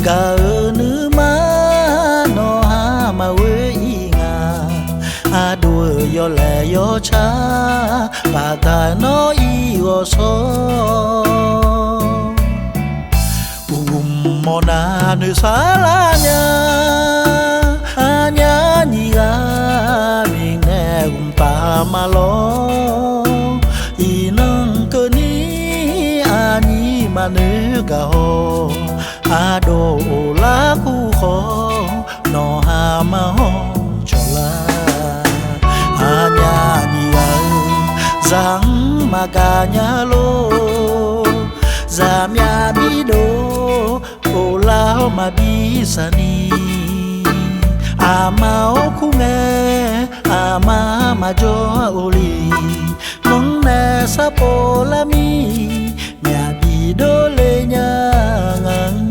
ga nữ má nó ha mà quê ngà đùa yo lẹ yo cha bà ta nó y yo so mona nu salanya anya niga mine ta malo inang keni ani manuga ho ado la ku kho no ha ma ho chola anya niga zang maganya lo zamya bido lao mà bi sani ama okunge ama majo oli mong na sa polami nya bi dole nyangang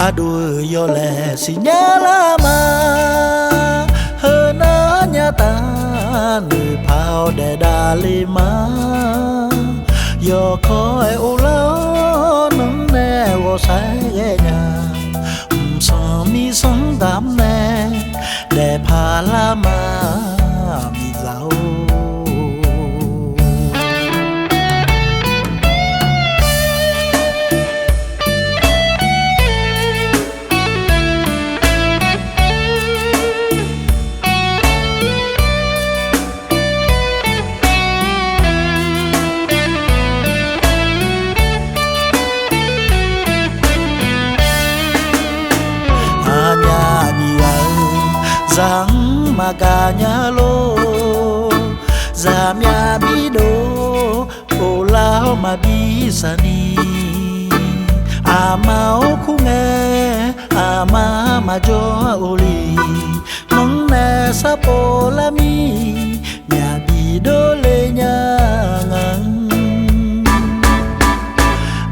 adu yo le sinyalama hana nyata nu phao de dalima yo khoi ulo nung ne wo sai ye nya so mi song dam ne de pha la ma mi zao Zang maganya lo zamya bido olao mabisani ama okunge ama majo oli mong na sa polami nya bido le nyangang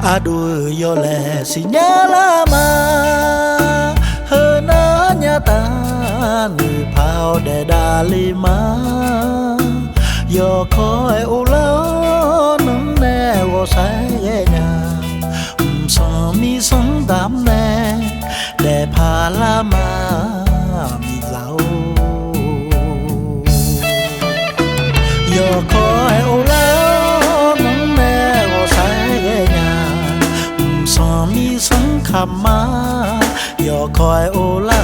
adu yo le sinyalama hana nyata nu phao de dalima yo khoi ulo nung ne wo sai ye nya so mi song dam ne de pha la ma mi zao yo khoi ulo nung ne wo sai ye nya so mi song kham ma yo khoi ulo